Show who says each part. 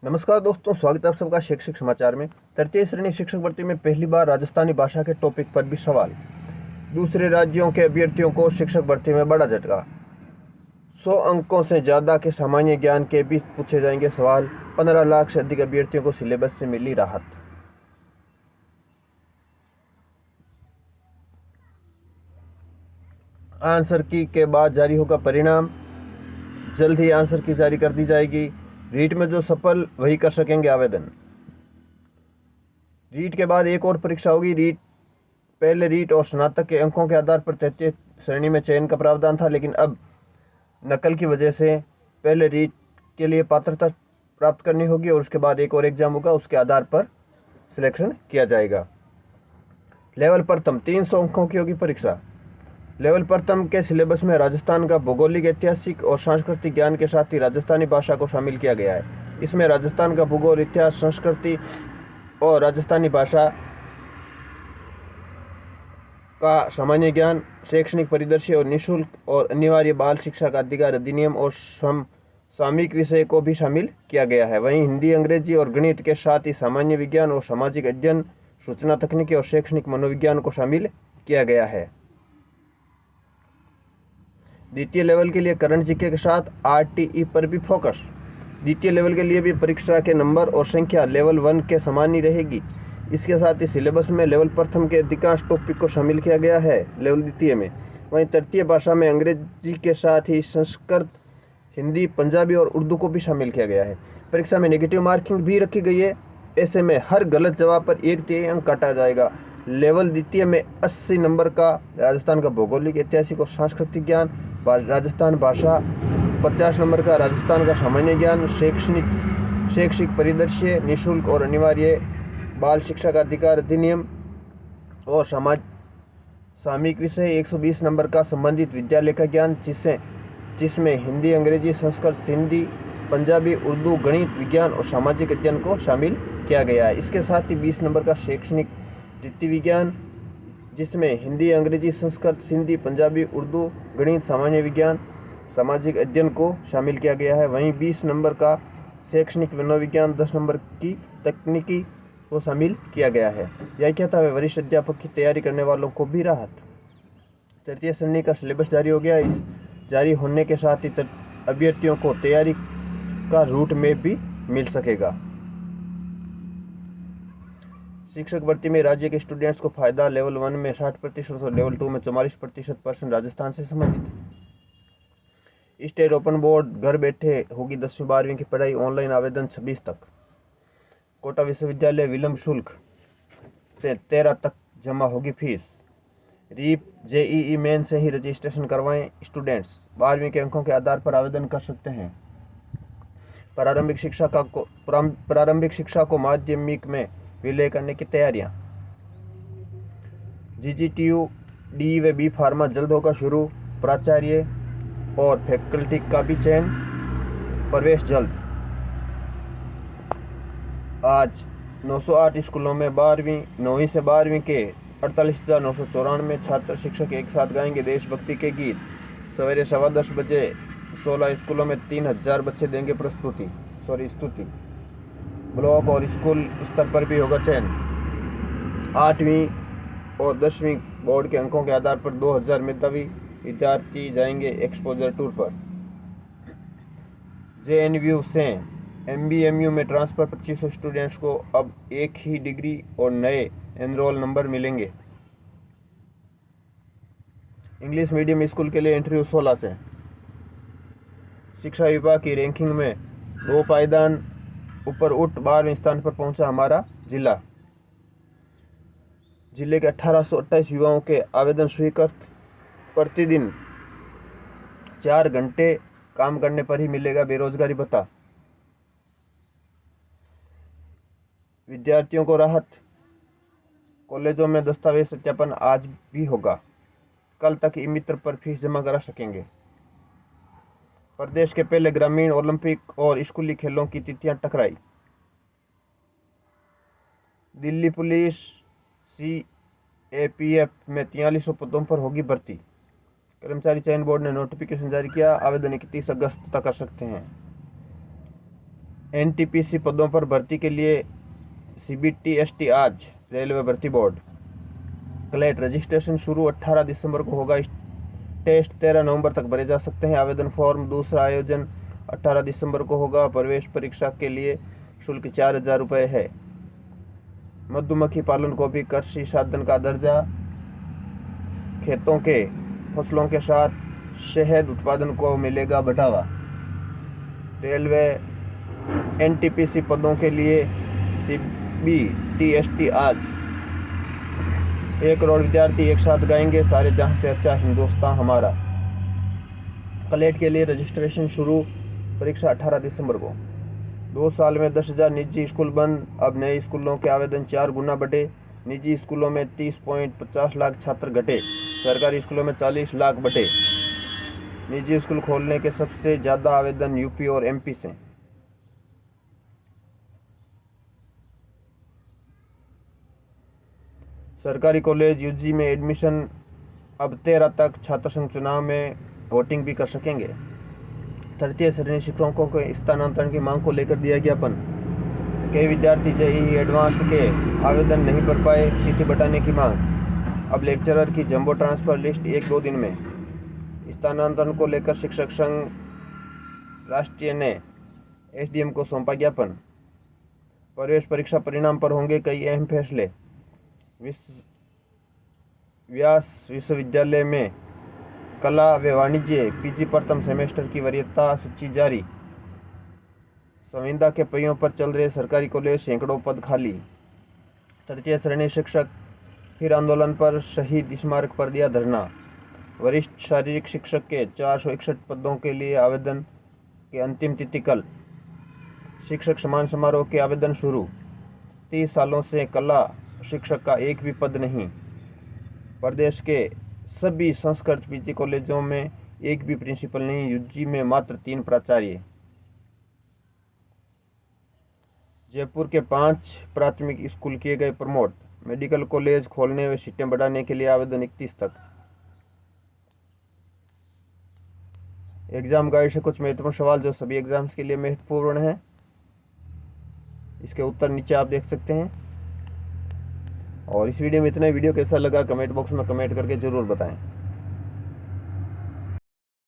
Speaker 1: नमस्कार दोस्तों, स्वागत है आप सबका शैक्षिक समाचार में। तृतीय श्रेणी शिक्षक भर्ती में पहली बार राजस्थानी भाषा के टॉपिक पर भी सवाल। दूसरे राज्यों के अभ्यर्थियों को शिक्षक भर्ती में बड़ा झटका। 100 अंकों से ज़्यादा के सामान्य ज्ञान के भी पूछे जाएंगे सवाल। 15 लाख से अधिक अभ्यर्थियों को सिलेबस से मिली राहत। आंसर की के बाद जारी होगा परिणाम। जल्द ही आंसर की जारी कर दी जाएगी। रीट में जो सफल वही कर सकेंगे आवेदन। रीट के बाद एक और परीक्षा होगी। पहले रीट और स्नातक के अंकों के आधार पर तृतीय श्रेणी में चयन का प्रावधान था, लेकिन अब नकल की वजह से पहले रीट के लिए पात्रता प्राप्त करनी होगी और उसके बाद एक और एग्जाम होगा, उसके आधार पर सिलेक्शन किया जाएगा। लेवल प्रथम 300 अंकों की होगी परीक्षा। लेवल प्रथम के सिलेबस में राजस्थान का भौगोलिक, ऐतिहासिक और सांस्कृतिक ज्ञान के साथ ही राजस्थानी भाषा को शामिल किया गया है। इसमें राजस्थान का भूगोल, इतिहास, संस्कृति और राजस्थानी भाषा का सामान्य ज्ञान, शैक्षणिक परिदृश्य और निःशुल्क और अनिवार्य बाल शिक्षा का अधिकार अधिनियम और सामयिक विषय को भी शामिल किया गया है। वहीं हिंदी, अंग्रेजी और गणित के साथ ही सामान्य विज्ञान और सामाजिक अध्ययन, सूचना तकनीकी और शैक्षणिक मनोविज्ञान को शामिल किया गया है। द्वितीय लेवल के लिए करंट जीके के साथ आरटीई पर भी फोकस। द्वितीय लेवल के लिए भी परीक्षा के नंबर और संख्या लेवल 1 के समान ही रहेगी। इसके साथ ही सिलेबस में लेवल प्रथम के अधिकांश टॉपिक को शामिल किया गया है लेवल द्वितीय में। वहीं तृतीय भाषा में अंग्रेजी के साथ ही संस्कृत, हिंदी, पंजाबी और उर्दू को भी शामिल किया गया है। परीक्षा में नेगेटिव मार्किंग भी रखी गई है। ऐसे में हर गलत जवाब पर 1/3 अंक काटा जाएगा। लेवल द्वितीय में 80 नंबर का राजस्थान का भौगोलिक, ऐतिहासिक और सांस्कृतिक ज्ञान, राजस्थान भाषा, 50 नंबर का राजस्थान का सामान्य ज्ञान, शैक्षिक परिदृश्य, निःशुल्क और अनिवार्य बाल शिक्षा का अधिकार अधिनियम और सामयिक विषय, 120 नंबर का संबंधित विद्यालय का ज्ञान, जिसमें हिंदी, अंग्रेजी, संस्कृत, हिंदी, पंजाबी, उर्दू, गणित, विज्ञान और सामाजिक अध्ययन को शामिल किया गया है। इसके साथ ही 20 नंबर का शैक्षणिक वृत्ति विज्ञान, जिसमें हिंदी, अंग्रेजी, संस्कृत, हिंदी, पंजाबी, उर्दू, गणित, सामान्य विज्ञान, सामाजिक अध्ययन को शामिल किया गया है। वहीं 20 नंबर का शैक्षणिक मनोविज्ञान, 10 नंबर की तकनीकी को शामिल किया गया है। यह क्या था, वरिष्ठ अध्यापक की तैयारी करने वालों को भी राहत। तृतीय श्रेणी का सिलेबस जारी हो गया। इस जारी होने के साथ ही अभ्यर्थियों को तैयारी का रूट मैप भी मिल सकेगा। शिक्षक भर्ती में राज्य के स्टूडेंट्स को फायदा। लेवल 1 में 60% और लेवल 2 में 44% राजस्थान से संबंधित। स्टेट ओपन बोर्ड घर बैठे होगी 10वीं 12वीं की पढ़ाई। ऑनलाइन आवेदन 26 तक। कोटा विश्वविद्यालय विलंब शुल्क से 13 तक जमा होगी फीस। रीप जेईई मेन से ही रजिस्ट्रेशन करवाएं स्टूडेंट्स। 12वीं के अंकों के आधार पर आवेदन कर सकते हैं। प्रारंभिक शिक्षा को माध्यमिक में विलय करने की तैयारियां। जीजीटीयू डी व बी फार्मा जल्द होगा शुरू। प्राचार्य और फैकल्टी का भी चयन, प्रवेश जल्द। आज 908 स्कूलों में 9वीं से 12वीं के 48,994 छात्र शिक्षक एक साथ गाएंगे देशभक्ति के गीत। सवेरे 10:15 बजे 16 स्कूलों में 3000 बच्चे देंगे स्तुति। ब्लॉक और स्कूल स्तर पर भी होगा चयन। 8वीं और 10वीं बोर्ड के अंकों के आधार पर 2000 मेधावी विद्यार्थी जाएंगे एक्सपोजर टूर पर। जेएनयू से एमबीएमयू में ट्रांसफर 2500 स्टूडेंट्स को अब एक ही डिग्री और नए एनरोल नंबर मिलेंगे। इंग्लिश मीडियम स्कूल के लिए इंटरव्यू 16 से। शिक्षा विभाग की रैंकिंग में 2 पायदान ऊपर उठ 12वें स्थान पर पहुंचा हमारा जिला। जिले के 1828 युवाओं के आवेदन स्वीकृत। प्रतिदिन 4 घंटे काम करने पर ही मिलेगा बेरोजगारी भत्ता। विद्यार्थियों को राहत। कॉलेजों में दस्तावेज सत्यापन आज भी होगा। कल तक ई मित्र पर फीस जमा करा सकेंगे। प्रदेश के पहले ग्रामीण ओलंपिक और स्कूली खेलों की तिथियां टकराई। दिल्ली पुलिस सीएपीएफ में 4300 पदों पर होगी भर्ती। कर्मचारी चयन बोर्ड ने नोटिफिकेशन जारी किया। आवेदन 31 अगस्त तक कर सकते हैं। एनटीपीसी पदों पर भर्ती के लिए सीबीटी-एसटी आज रेलवे भर्ती बोर्ड। क्लेट रजिस्ट्रेशन शुरू 18 दिसंबर को होगा। टेस्ट 13 नवंबर तक भरे जा सकते हैं। आवेदन फॉर्म दूसरा आयोजन 18 दिसंबर को होगा। प्रवेश परीक्षा के लिए शुल्क 4000 रुपये है। मधुमक्खी पालन को भी कृषि साधन का दर्जा। खेतों के फसलों के साथ शहद उत्पादन को मिलेगा बढ़ावा। रेलवे एनटीपीसी पदों के लिए सीबीटी-एसटी आज। 1 करोड़ विद्यार्थी एक साथ गाएंगे सारे जहां से अच्छा हिंदुस्तान हमारा। क्लेट के लिए रजिस्ट्रेशन शुरू, परीक्षा 18 दिसंबर को। 2 साल में 10,000 निजी स्कूल बंद। अब नए स्कूलों के आवेदन 4 गुना बढ़े। निजी स्कूलों में 30.50 लाख छात्र घटे, सरकारी स्कूलों में 40 लाख बढ़े। निजी स्कूल खोलने के सबसे ज़्यादा आवेदन यूपी और एमपी से। सरकारी कॉलेज यूजी में एडमिशन। अब 13 तक छात्रसंघ चुनाव में वोटिंग भी कर सकेंगे। तृतीय श्रेणी शिक्षकों के स्थानांतरण की मांग को लेकर दिया ज्ञापन। कई विद्यार्थी जेईई एडवांस्ड के आवेदन नहीं भर पाए, तिथि बढ़ाने की मांग। अब लेक्चरर की जंबो ट्रांसफर लिस्ट 1-2 दिन में। स्थानांतरण को लेकर शिक्षक संघ राष्ट्रीय ने एसडीएम को सौंपा ज्ञापन। प्रवेश परीक्षा परिणाम पर होंगे कई अहम फैसले। व्यास विश्वविद्यालय में कला व वाणिज्य पीजी प्रथम सेमेस्टर की वरीयता सूची जारी। संविदा के पहियों पर चल रहे सरकारी कॉलेज, सैकड़ों पद खाली। तृतीय श्रेणी शिक्षक फिर आंदोलन पर, शहीद स्मारक पर दिया धरना। वरिष्ठ शारीरिक शिक्षक के 461 पदों के लिए आवेदन की अंतिम तिथि कल। शिक्षक सम्मान समारोह के आवेदन शुरू। 30 सालों से कला शिक्षक का एक भी पद नहीं। प्रदेश के सभी संस्कृत पीजी कॉलेजों में एक भी प्रिंसिपल नहीं। यूजी में मात्र 3 प्राचार्य। जयपुर के 5 प्राथमिक स्कूल किए गए प्रमोट। मेडिकल कॉलेज खोलने व सीटें बढ़ाने के लिए आवेदन 31 तक। एग्जाम गाइड से कुछ महत्वपूर्ण सवाल जो सभी एग्जाम्स के लिए महत्वपूर्ण हैं। इसके उत्तर नीचे आप देख सकते हैं। और इस वीडियो में इतना ही। वीडियो कैसा लगा कमेंट बॉक्स में कमेंट करके ज़रूर बताएं।